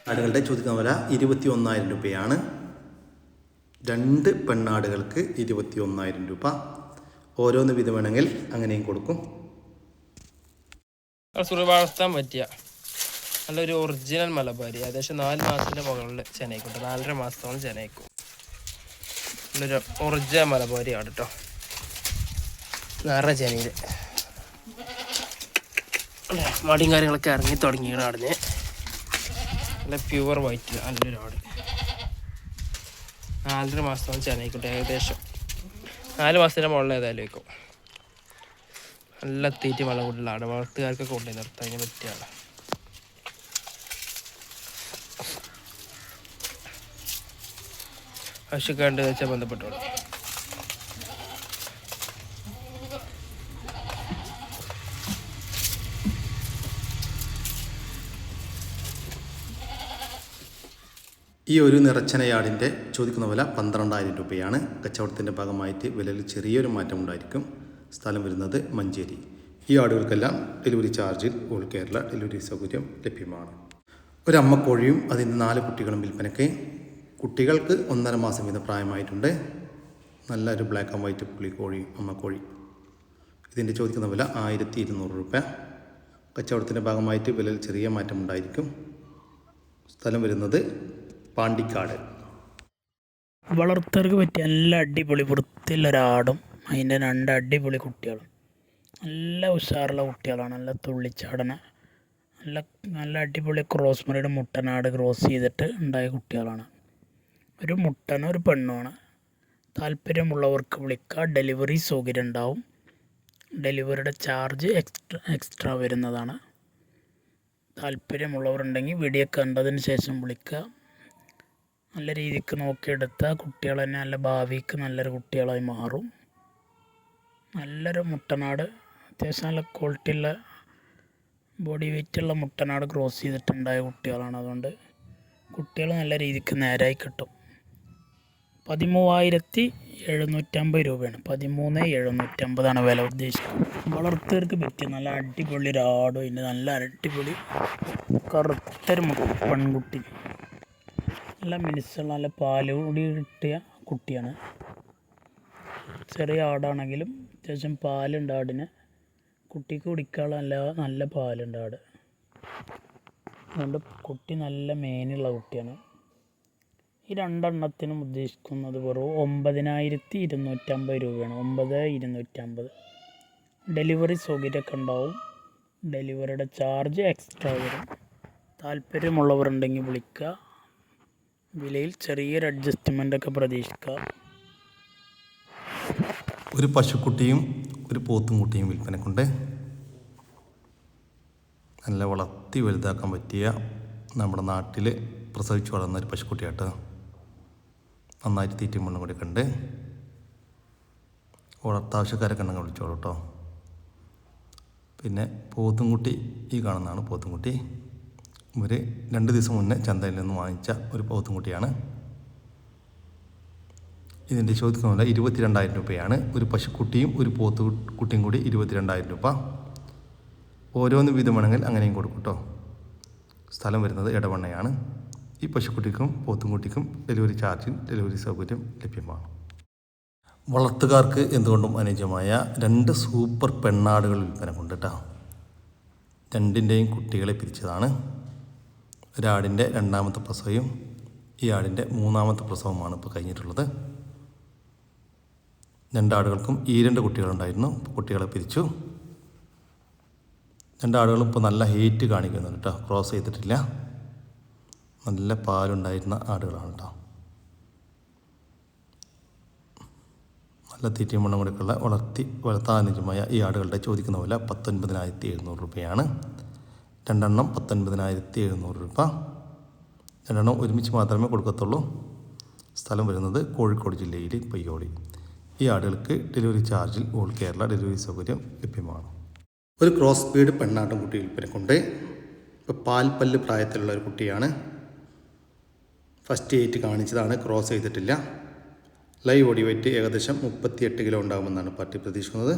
ആടുകളുടെ ചോദിക്കുന്ന വില 21,000 രൂപയാണ്. 2 പെണ്ണാടുകൾക്ക് 21,000 രൂപ. ഓരോന്ന് വീതം വേണമെങ്കിൽ അങ്ങനെയും കൊടുക്കും. വളർത്താൻ പറ്റിയ നല്ലൊരു ഒറിജിനൽ മലബാരി, ഏകദേശം 4 മാസത്തിൻ്റെ മുകളിൽ ചെനയിക്കും, 4.5 മാസത്തോളം ചെനയിക്കും. നല്ലൊരു ഒറിജിനൽ മലബാരി ആണ് കേട്ടോ. നിറയെ ചെനയിൽ മടിയും കാര്യങ്ങളൊക്കെ ഇറങ്ങി തുടങ്ങിയാണ് ആടിന്. നല്ല പ്യുവർ വൈറ്റ് നല്ലൊരു ആട്, 4.5 മാസത്തോളം ചെനയിക്കട്ടെ, ഏകദേശം 4 മാസത്തിൻ്റെ മുകളിൽ ഏതായാലും വയ്ക്കും. നല്ല തീറ്റ വെള്ളം കൂടുതലുള്ള ആട്, വളർത്തുകാർക്കൊക്കെ കൊണ്ടുപോയി നിർത്താൻ അതിന് പറ്റിയ ആളാണ്. പശുക്കാണ്ട് വെച്ചാൽ ബന്ധപ്പെട്ടോളൂ. ഈ ഒരു നിറച്ചനയാടിൻ്റെ ചോദിക്കുന്ന വില 12,000 രൂപയാണ്. കച്ചവടത്തിൻ്റെ ഭാഗമായിട്ട് വിലയിൽ ചെറിയൊരു മാറ്റം ഉണ്ടായിരിക്കും. സ്ഥലം വരുന്നത് മഞ്ചേരി. ഈ ആടുകൾക്കെല്ലാം ഡെലിവറി ചാർജിൽ ഓൾ കേരള ഡെലിവറി സൗകര്യം ലഭ്യമാണ്. ഒരു അമ്മക്കോഴിയും അതിൻ്റെ 4 കുട്ടികളും വിൽപ്പനയ്ക്ക്. കുട്ടികൾക്ക് 1.5 മാസം വീതം പ്രായമായിട്ടുണ്ട്. നല്ലൊരു ബ്ലാക്ക് ആൻഡ് വൈറ്റ് പുള്ളിക്കോഴി അമ്മക്കോഴി. ഇതിൻ്റെ ചോദിക്കുന്ന വില 1,200 രൂപ. കച്ചവടത്തിൻ്റെ ഭാഗമായിട്ട് വിലയിൽ ചെറിയ മാറ്റം ഉണ്ടായിരിക്കും. സ്ഥലം വരുന്നത് പാണ്ടിക്കാട്. വളർത്തർക്ക് പറ്റിയ നല്ല അടിപൊളി വൃത്തിയുള്ളൊരാടും അതിൻ്റെ 2 അടിപൊളി കുട്ടികളും, നല്ല ഉഷാറുള്ള കുട്ടികളാണ്. നല്ല തുള്ളിച്ചാടന നല്ല അടിപൊളി ക്രോസ് മറിയുടെ മുട്ടനാട് ക്രോസ് ചെയ്തിട്ട് ഉണ്ടായ കുട്ടികളാണ്. ഒരു മുട്ടനും ഒരു പെണ്ണുമാണ്. താല്പര്യമുള്ളവർക്ക് വിളിക്കുക. ഡെലിവറി സൗകര്യം ഉണ്ടാവും. ഡെലിവറിയുടെ ചാർജ് എക്സ്ട്രാ വരുന്നതാണ്. താല്പര്യമുള്ളവരുണ്ടെങ്കിൽ വീഡിയോ കണ്ടതിന് ശേഷം വിളിക്കുക. നല്ല രീതിക്ക് നോക്കിയെടുത്താൽ കുട്ടികൾ തന്നെ നല്ല ഭാവിക്ക് നല്ലൊരു കുട്ടികളായി മാറും. നല്ലൊരു മുട്ടനാട്, അത്യാവശ്യം നല്ല ക്വാളിറ്റിയുള്ള ബോഡി വെയ്റ്റുള്ള മുട്ടനാട് ക്രോസ് ചെയ്തിട്ടുണ്ടായ കുട്ടികളാണ്. അതുകൊണ്ട് കുട്ടികൾ നല്ല രീതിക്ക് നേരായി കിട്ടും. 13,750 രൂപയാണ്. 13,750 വില ഉദ്ദേശിക്കുന്നത്. വളർത്തവർക്ക് പറ്റിയ നല്ല അടിപൊളി ഒരാടും അതിൻ്റെ നല്ല അടിപൊളി കറുത്തൊരു പെൺകുട്ടി, നല്ല മിനുസുള്ള നല്ല പാല് കൂടി കിട്ടിയ കുട്ടിയാണ്. ചെറിയ ആടാണെങ്കിലും അത്യാവശ്യം പാലുണ്ട് ആടിന്. കുട്ടിക്ക് കുടിക്കാനുള്ള നല്ല പാലുണ്ട് ആട്. അതുകൊണ്ട് കുട്ടി നല്ല മേനുള്ള കുട്ടിയാണ്. ഈ 2 എണ്ണത്തിനും ഉദ്ദേശിക്കുന്നത് വെറും 9,250 രൂപയാണ്. 9,250. ഡെലിവറി സൗകര്യമൊക്കെ ഉണ്ടാവും. ഡെലിവറിയുടെ ചാർജ് എക്സ്ട്രാ വരും. താല്പര്യമുള്ളവരുണ്ടെങ്കിൽ വിളിക്കുക. വിലയിൽ ചെറിയൊരു അഡ്ജസ്റ്റ്മെൻ്റൊക്കെ പ്രതീക്ഷിക്കുക. ഒരു പശുക്കുട്ടിയും ഒരു പോത്തും കുട്ടിയും വിൽപ്പനക്കുണ്ട്. നല്ല വളർത്തി വലുതാക്കാൻ പറ്റിയ നമ്മുടെ നാട്ടിൽ പ്രസവിച്ച് വളർന്ന ഒരു പശുക്കുട്ടിയാട്ടോ. നന്നായിട്ട് തീറ്റയും വെള്ളം കൂടി ഉണ്ട്. വളർത്താവശ്യക്കാരൊക്കെ ഉണ്ടെങ്കിൽ വിളിച്ചോളൂ കേട്ടോ. പിന്നെ പോത്തുംകുട്ടി ഈ കാണുന്നതാണ് പോത്തുംകുട്ടി. ഇവർ 2 ദിവസം മുന്നേ ചന്തയിൽ നിന്ന് വാങ്ങിച്ച ഒരു പോത്തുംകുട്ടിയാണ്. ഇതിൻ്റെ ചോദിക്കുന്ന വില 22,000 രൂപയാണ്. ഒരു പശുക്കുട്ടിയും ഒരു പോത്തുകുട്ടിയും കൂടി 22,000 രൂപ. ഓരോന്ന് വീതം വേണമെങ്കിൽ അങ്ങനെയും കൊടുക്കും കേട്ടോ. സ്ഥലം വരുന്നത് എടവണ്ണയാണ്. ഈ പശുക്കുട്ടിക്കും പോത്തുംകുട്ടിക്കും ഡെലിവറി ചാർജിൽ ഡെലിവറി സൗകര്യം ലഭ്യമാണ്. വളർത്തുകാർക്ക് എന്തുകൊണ്ടും അനുയോജ്യമായ 2 സൂപ്പർ പെണ്ണാടുകൾ വിൽപ്പനക്കുണ്ട് കേട്ടോ. രണ്ടിൻ്റെയും കുട്ടികളെ പിരിച്ചതാണ്. ഒരാടിൻ്റെ 2ാമത്തെ പ്രസവവും ഈ ആടിൻ്റെ 3ാമത്തെ പ്രസവമാണ് ഇപ്പോൾ കഴിഞ്ഞിട്ടുള്ളത്. 2 ആടുകൾക്കും ഈ 2 കുട്ടികളുണ്ടായിരുന്നു. കുട്ടികളെ പിരിച്ചു. 2 ആടുകളും ഇപ്പോൾ നല്ല ഹീറ്റ് കാണിക്കുന്നുണ്ട് കേട്ടോ. ക്രോസ് ചെയ്തിട്ടില്ല. നല്ല പാലുണ്ടായിരുന്ന ആടുകളാണ് കേട്ടോ. നല്ല തീറ്റയും മണ്ണും കൊടുക്കുള്ള വളർത്താൻ അനുയോജ്യമായ ഈ ആടുകളുടെ ചോദിക്കുന്ന വില 19,700 രൂപയാണ്. 2 എണ്ണം 19,700 രൂപ. 2 എണ്ണം ഒരുമിച്ച് മാത്രമേ കൊടുക്കത്തുള്ളൂ. സ്ഥലം വരുന്നത് കോഴിക്കോട് ജില്ലയിലെ പയ്യോളി. ഈ ആടുകൾക്ക് ഡെലിവറി ചാർജിൽ ഓൾ കേരള ഡെലിവറി സൗകര്യം ലഭ്യമാണ്. ഒരു ക്രോസ് ബ്രീഡ് പെണ്ണാട്ടും കുട്ടി വിൽപ്പനക്കുണ്ട്. ഇപ്പോൾ പാൽപ്പല്ല് പ്രായത്തിലുള്ള ഒരു കുട്ടിയാണ്. ഫസ്റ്റ് 8 കാണിച്ചതാണ്, ക്രോസ് ചെയ്തിട്ടില്ല. ലൈവ് ബോഡി വെയിറ്റ് ഏകദേശം 38 കിലോ ഉണ്ടാകുമെന്നാണ് പാർട്ടി പ്രതീക്ഷിക്കുന്നത്.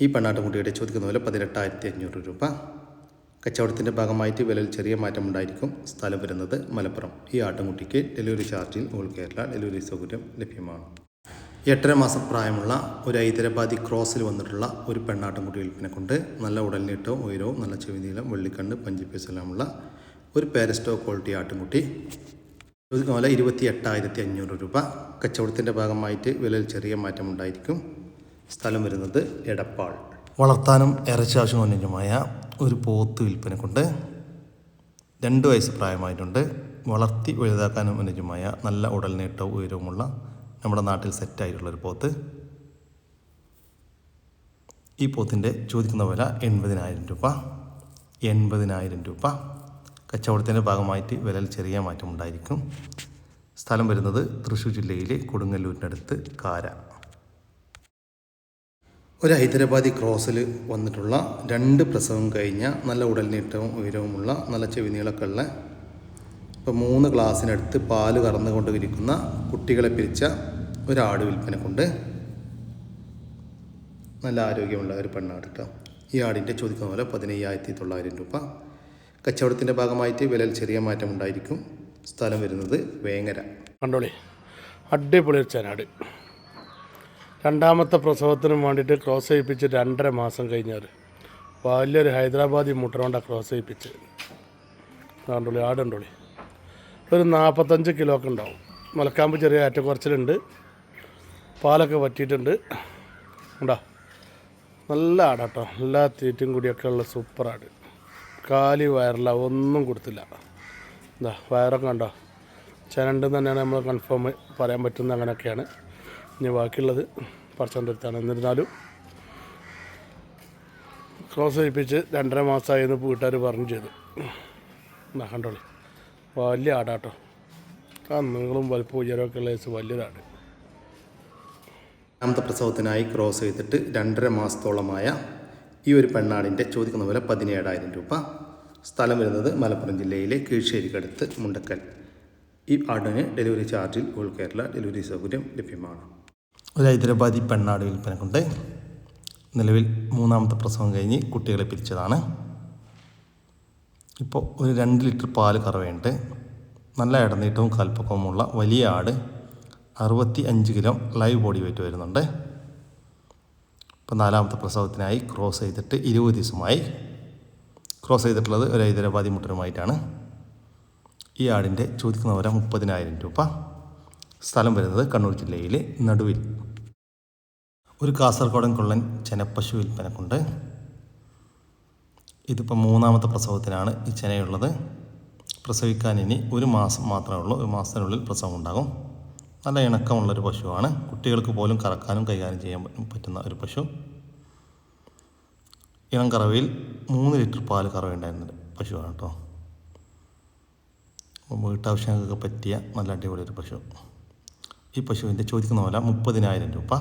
ഈ പെണ്ണാട്ടുംകുട്ടിയുടെ ചോദിക്കുന്ന വില 18,500 രൂപ. കച്ചവടത്തിൻ്റെ ഭാഗമായിട്ട് വിലയിൽ ചെറിയ മാറ്റമുണ്ടായിരിക്കും. സ്ഥലം വരുന്നത് മലപ്പുറം. ഈ ആട്ടുംകുട്ടിക്ക് ഡെലിവറി ചാർജിൽ ഓൾ കേരള ഡെലിവറി സൗകര്യം ലഭ്യമാണ്. 8.5 മാസം പ്രായമുള്ള ഒരു ഹൈദരാബാദി ക്രോസിൽ വന്നിട്ടുള്ള ഒരു പെണ്ണാട്ടുംകുട്ടി വിൽപ്പനക്കുണ്ട്. നല്ല ഉടൽനീട്ടവും ഉയരവും നല്ല ചെവിനീളം വെള്ളിക്കണ്ണ് പഞ്ചിപ്പേസ് എല്ലാമുള്ള ഒരു പാരസ്റ്റോ ക്വാളിറ്റി ആട്ടുംകുട്ടി. ചോദിക്കുന്ന വില 28,500 രൂപ. കച്ചവടത്തിൻ്റെ ഭാഗമായിട്ട് വിലയിൽ ചെറിയ മാറ്റമുണ്ടായിരിക്കും. സ്ഥലം വരുന്നത് എടപ്പാൾ. വളർത്താനും ഇറച്ചാവശ്യം അനുയോജ്യമായ ഒരു പോത്ത് വിൽപ്പനക്കുണ്ട്. 2 വയസ്സ് പ്രായമായിട്ടുണ്ട്. വളർത്തി വലുതാക്കാനും അനുയോജ്യമായ നല്ല ഉടൽനീട്ടവും ഉയരവുമുള്ള നമ്മുടെ നാട്ടിൽ സെറ്റായിട്ടുള്ളൊരു പോത്ത്. ഈ പോത്തിൻ്റെ ചോദിക്കുന്ന വില 80,000 രൂപ. 80,000 രൂപ. കച്ചവടത്തിൻ്റെ ഭാഗമായിട്ട് വിലയിൽ ചെറിയ മാറ്റമുണ്ടായിരിക്കും. സ്ഥലം വരുന്നത് തൃശ്ശൂർ ജില്ലയിലെ കൊടുങ്ങല്ലൂരിനടുത്ത് കാര. ഒരു ഹൈദരാബാദി ക്രോസിൽ വന്നിട്ടുള്ള 2 പ്രസവം കഴിഞ്ഞ നല്ല ഉടൽനീട്ടവും ഉയരവുമുള്ള നല്ല ചെവിനീളമൊക്കെ ഉള്ള ഇപ്പോൾ 3 ഗ്ലാസ്സിനടുത്ത് പാല് കറന്നുകൊണ്ടിരിക്കുന്ന കുട്ടികളെ പിരിച്ച ഒരാട് വിൽപ്പനക്കുണ്ട്. നല്ല ആരോഗ്യമുള്ള ഒരു പെണ്ണാട് കേട്ടോ. ഈ ആടിൻ്റെ ചോദിക്കുന്ന പോലെ 15,900 രൂപ. കച്ചവടത്തിൻ്റെ ഭാഗമായിട്ട് വിലയിൽ ചെറിയ മാറ്റമുണ്ടായിരിക്കും. സ്ഥലം വരുന്നത് വേങ്ങര. കണ്ടോളി, അടിപൊളി ഒരു ചനാട്. 2ാമത്തെ പ്രസവത്തിനും വേണ്ടിയിട്ട് ക്രോസ് ചെയ്യിപ്പിച്ച് 2.5 മാസം കഴിഞ്ഞാൽ വലിയൊരു ഹൈദരാബാദി മുട്ടറോണ്ടാണ് ക്രോസ് ചെയ്യിപ്പിച്ച്. കണ്ടോളി, ആടുണ്ടോളി. ഒരു 45 കിലോ ഒക്കെ ഉണ്ടാവും. മുലക്കാമ്പ് ചെറിയ ഏറ്റക്കുറച്ചിലുണ്ട്. പാലൊക്കെ വറ്റിയിട്ടുണ്ട്. ഉണ്ടോ? നല്ല ആടാട്ടോ. എല്ലാ തീറ്റും കൂടിയൊക്കെ ഉള്ള സൂപ്പർ ആട്. കാലി വയറില്ല, ഒന്നും കൊടുത്തില്ല. എന്താ വയറൊക്കെ കണ്ടോ? ചനണ്ടെന്ന് തന്നെയാണ് നമ്മൾ കൺഫേം പറയാൻ പറ്റുന്നത്. അങ്ങനെയൊക്കെയാണ്. ഇനി ബാക്കിയുള്ളത് പറച്ചോൻ്റെ അടുത്താണ്. എന്നിരുന്നാലും ക്രോസ് ചെയ്യിപ്പിച്ച് 2.5 മാസമായിരുന്നു വീട്ടുകാർ പറഞ്ഞു ചെയ്തു. എന്നാ കണ്ടോളി, വലിയ ആടാട്ടോ. ആ നീളും വലുപ്പം ഉയരമൊക്കെ ഉള്ള വലിയൊരാട്. 2ാമത്തെ പ്രസവത്തിനായി ക്രോസ് ചെയ്തിട്ട് 2.5 മാസത്തോളമായ ഈ ഒരു പെണ്ണാടിൻ്റെ ചോദിക്കുന്ന വില 17,000 രൂപ. സ്ഥലം വരുന്നത് മലപ്പുറം ജില്ലയിലെ കീഴ്ശ്ശേരിക്കടുത്ത് മുണ്ടക്കൽ. ഈ ആടിന് ഡെലിവറി ചാർജിൽ ഓൾ കേരള ഡെലിവറി സൗകര്യം ലഭ്യമാണ്. ഒരു ഹൈദരാബാദി പെണ്ണാട് വിൽപ്പനക്കുണ്ട്. നിലവിൽ 3ാമത്തെ പ്രസവം കഴിഞ്ഞ് കുട്ടികളെ പിരിച്ചതാണ്. ഇപ്പോൾ ഒരു 2 ലിറ്റർ പാല് കറവയുണ്ട്. നല്ല ഇടനീട്ടവും കാൽപ്പൊക്കവുമുള്ള വലിയ ആട്. 65 കിലോ ലൈവ് ബോഡി വെയിറ്റ് വരുന്നുണ്ട്. ഇപ്പോൾ 4ാമത്തെ പ്രസവത്തിനായി ക്രോസ് ചെയ്തിട്ട് 20 ദിവസമായി. ക്രോസ് ചെയ്തിട്ടുള്ളത് ഒരു ഹൈദരാബാദി മുട്ടനുമായിട്ടാണ്. ഈ ആടിൻ്റെ ചോദിക്കുന്ന വില 30,000 രൂപ. സ്ഥലം വരുന്നത് കണ്ണൂർ ജില്ലയിലെ നടുവിൽ. ഒരു കാസർഗോഡൻ കൊള്ളൻ ചെനപ്പശു വിൽപ്പനക്കുണ്ട്. ഇതിപ്പോൾ 3ാമത്തെ പ്രസവത്തിനാണ് ഈ ചെനയുള്ളത്. പ്രസവിക്കാൻ ഇനി 1 മാസം മാത്രമേ ഉള്ളൂ. 1 മാസത്തിനുള്ളിൽ പ്രസവം ഉണ്ടാകും. നല്ല ഇണക്കമുള്ളൊരു പശുവാണ്. കുട്ടികൾക്ക് പോലും കറക്കാനും കൈകാര്യം ചെയ്യാൻ പറ്റുന്ന ഒരു പശു. ഇളം കറവയിൽ 3 ലിറ്റർ പാല് കറവയുണ്ടായിരുന്ന പശുവാണ് കേട്ടോ. വീട്ടാവശ്യങ്ങൾക്കൊക്കെ പറ്റിയ നല്ല അടിപൊളി ഒരു പശു. ഈ പശുവിൻ്റെ ചോദിക്കുന്ന വില 30,000 രൂപ.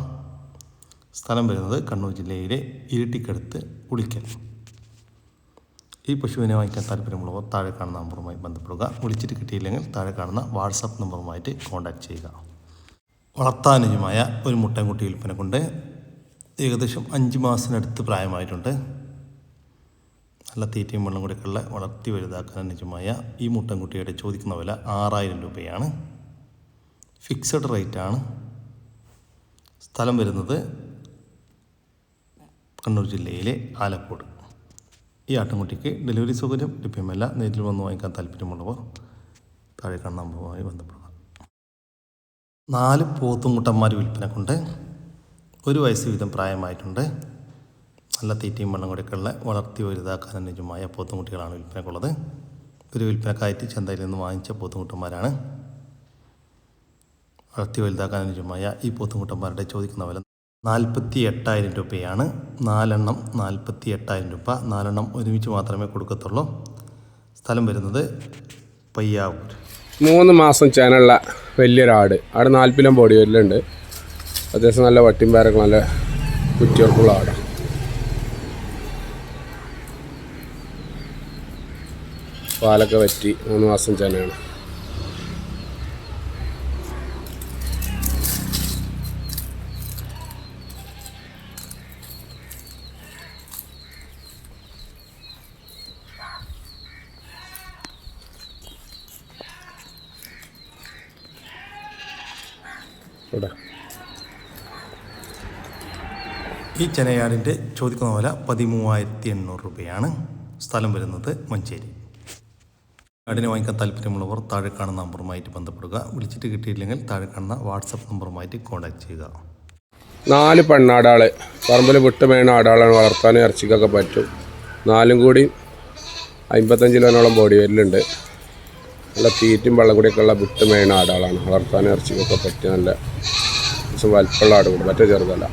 സ്ഥലം വരുന്നത് കണ്ണൂർ ജില്ലയിലെ ഇരിട്ടിക്കടുത്ത് ഉളിക്കൽ. ഈ പശുവിനെ വാങ്ങിക്കാൻ താല്പര്യമുള്ളവർ താഴെ കാണുന്ന നമ്പറുമായി ബന്ധപ്പെടുക. വിളിച്ചിട്ട് കിട്ടിയില്ലെങ്കിൽ താഴെ കാണുന്ന വാട്സാപ്പ് നമ്പറുമായിട്ട് കോൺടാക്റ്റ് ചെയ്യുക. വളർത്താനുജമായ ഒരു മുട്ടൻകുട്ടി വിൽപ്പനക്കുണ്ട്. ഏകദേശം 5 മാസത്തിനടുത്ത് പ്രായമായിട്ടുണ്ട്. നല്ല തീറ്റയും വെള്ളം കൂടിയൊക്കെയുള്ള വളർത്തി വലുതാക്കാൻ അനുയോജ്യമായ ഈ മുട്ടൻകുട്ടിയുടെ ചോദിക്കുന്ന വില 6000 രൂപയാണ്. ഫിക്സഡ് റേറ്റാണ്. സ്ഥലം വരുന്നത് കണ്ണൂർ ജില്ലയിലെ ആലക്കോട്. ഈ ആട്ടിൻകുട്ടിക്ക് ഡെലിവറി സൗകര്യം ലഭ്യമല്ല. നേരിൽ വന്ന് വാങ്ങിക്കാൻ താല്പര്യമുള്ളവർ താഴെ കാണുന്ന നമ്പറുമായി ബന്ധപ്പെടുക. 4 പോത്തുംകുട്ടന്മാർ വിൽപ്പനക്കുണ്ട്. 1 വയസ്സ് വീതം പ്രായമായിട്ടുണ്ട്. നല്ല തീറ്റയും വെള്ളം കൂടിയൊക്കെയുള്ള വളർത്തി വലുതാക്കാൻ അനുയോജ്യമായ പോത്തുംകുട്ടികളാണ് വിൽപ്പനക്കുള്ളത്. ഒരു വിൽപ്പനക്കായിട്ട് ചന്തയിൽ നിന്ന് വാങ്ങിച്ച പോത്തുംകുട്ടന്മാരാണ്. വളർത്തി വലുതാക്കാൻ അനുയോജ്യമായ ഈ പോത്തുംകുട്ടന്മാരുടെ ചോദിക്കുന്ന വില 48,000 രൂപയാണ്. 4 എണ്ണം 48,000 രൂപ. 4 എണ്ണം ഒരുമിച്ച് മാത്രമേ കൊടുക്കത്തുള്ളൂ. സ്ഥലം വരുന്നത് പയ്യാവൂർ. 3 മാസം ചേനുള്ള വലിയൊരാട്. ആട് 40 കിലോ ബോഡി വെയിലുണ്ട്. അത്യാവശ്യം നല്ല വട്ടിയും പേരൊക്കെ നല്ല കുറ്റിയോർക്കുള്ള ആടാണ്. പാലൊക്കെ വറ്റി 3 മാസം ചേനയാണ്. ഇവിടെ ഈ ചെനയാടിൻ്റെ ചോദിക്കുന്ന വില 13,800 രൂപയാണ്. സ്ഥലം വരുന്നത് മഞ്ചേരി. ആടിനെ വാങ്ങിക്കാൻ താല്പര്യമുള്ളവർ താഴെ കാണുന്ന നമ്പറുമായിട്ട് ബന്ധപ്പെടുക. വിളിച്ചിട്ട് കിട്ടിയില്ലെങ്കിൽ താഴെ കാണുന്ന വാട്സപ്പ് നമ്പറുമായിട്ട് കോൺടാക്ട് ചെയ്യുക. 4 പെണ്ണാടാൾ പറമ്പിൽ വിട്ട് മേണ ആടാളാണ്. വളർത്താനും ഇറച്ചിക്കൊക്കെ പറ്റും. 4ഉം കൂടി 55 കിലോനോളം ബോഡി വെയിലുണ്ട്. നല്ല തീറ്റും വെള്ളം കൂടിയൊക്കെ ഉള്ള വിട്ട് മേണ ആടാളാണ്. വളർത്താനും ഇറച്ചിക്കൊക്കെ പറ്റിയ നല്ല വലിപ്പമുള്ള ആട് കൂടി, മറ്റേ ചെറുതല്ല.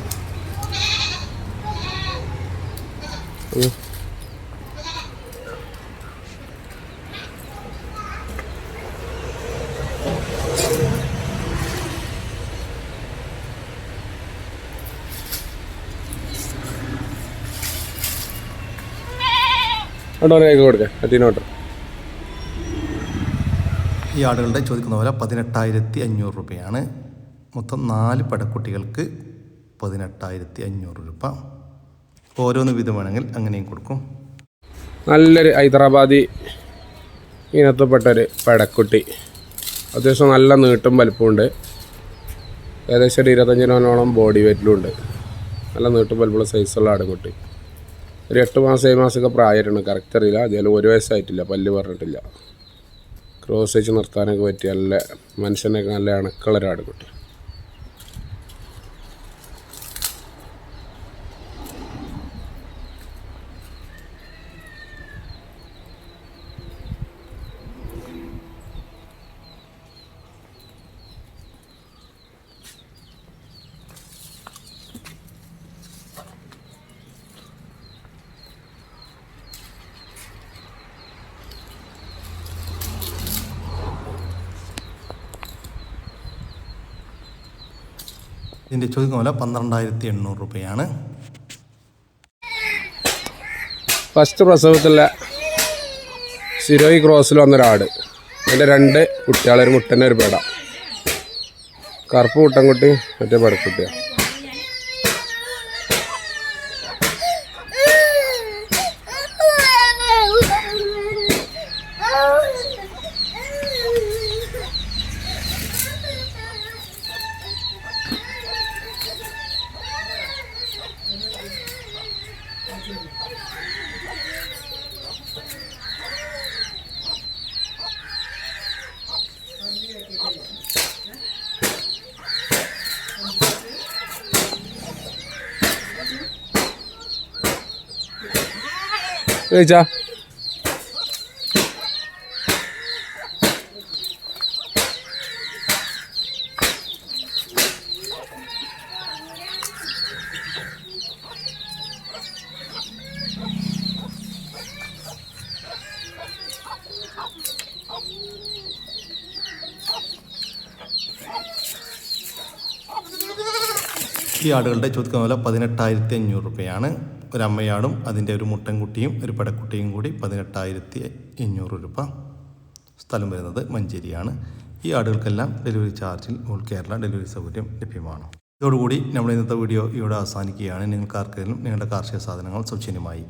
കേട്ടോ കൊടുക്കാം അറ്റീനോട്ട്. ഈ ആടുകളുടെ ചോദിക്കുന്ന വില 18,500 രൂപയാണ്. മൊത്തം 4 പടക്കുട്ടികൾക്ക് 18,500 രൂപ. ഓരോന്ന് വീതം വേണമെങ്കിൽ അങ്ങനെയും കൊടുക്കും. നല്ലൊരു ഹൈദരാബാദി ഇനത്തിൽപ്പെട്ടൊരു പടക്കുട്ടി. അത്യാവശ്യം നല്ല നീട്ടും വലിപ്പമുണ്ട്. ഏകദേശം ഒരു 25 കിലോനോളം ബോഡി വെയിറ്റിലുണ്ട്. നല്ല നീട്ടും വലിപ്പമുള്ള സൈസുള്ള ആടുകുട്ടി. ഒരു 8 മാസം 7 മാസമൊക്കെ പ്രായമായിട്ടുണ്ട്. കറക്റ്റ് അറിയില്ല. അതിൽ 1 വയസ്സായിട്ടില്ല. പല്ല് പറഞ്ഞിട്ടില്ല. ക്രോസ് വെച്ച് നിർത്താനൊക്കെ പറ്റിയ നല്ല മനുഷ്യനൊക്കെ നല്ല അണക്കുള്ള ഒരു ആടുകുട്ടി. ഇതിൻ്റെ ചോദിക്കുന്ന വില 12,800 രൂപയാണ്. ഫസ്റ്റ് പ്രസവത്തിലെ സിരോയി ക്രോസിൽ വന്നൊരാട്. അതിൻ്റെ 2 കുട്ടികളെ, ഒരു മുട്ടനെ ഒരു പേട. കറുപ്പ് മുട്ടൻകുട്ടി, മറ്റേ പടക്കുട്ടിയാണ്. കഴിച്ചാ ഈ ആടുകളുടെ ചോദിക്കുന്ന വില 18,500 രൂപയാണ്. ഒരു അമ്മയാടും അതിൻ്റെ ഒരു മുട്ടൻകുട്ടിയും ഒരു പടക്കുട്ടിയും കൂടി 18,500 രൂപ. സ്ഥലം വരുന്നത് മഞ്ചേരിയാണ്. ഈ ആടുകൾക്കെല്ലാം ഡെലിവറി ചാർജിൽ ഓൾ കേരള ഡെലിവറി സൗകര്യം ലഭ്യമാണ്. ഇതോടുകൂടി നമ്മൾ ഇന്നത്തെ വീഡിയോ ഇവിടെ അവസാനിക്കുകയാണ്. നിങ്ങൾക്ക് ആർക്കെങ്കിലും നിങ്ങളുടെ കാർഷിക സാധനങ്ങൾ സൗജന്യമായി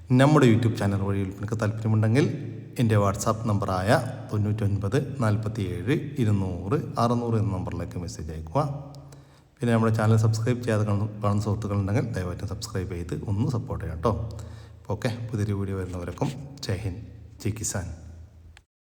നമ്മുടെ യൂട്യൂബ് ചാനൽ വഴി വിൽപ്പനക്ക് താല്പര്യമുണ്ടെങ്കിൽ എൻ്റെ വാട്സാപ്പ് നമ്പറായ 99 47 200 600 എന്ന നമ്പറിലേക്ക് മെസ്സേജ് അയക്കുക. പിന്നെ നമ്മുടെ ചാനൽ സബ്സ്ക്രൈബ് ചെയ്യാതെ കാണുന്ന സുഹൃത്തുക്കളുണ്ടെങ്കിൽ ദയവായിട്ട് സബ്സ്ക്രൈബ് ചെയ്ത് ഒന്ന് സപ്പോർട്ട് ചെയ്യാം കേട്ടോ. ഓക്കെ, പുതിയൊരു വീഡിയോ വരുന്നവരൊക്കെ ജയ് ഹിന്ദ്, ജയ് കിസാൻ.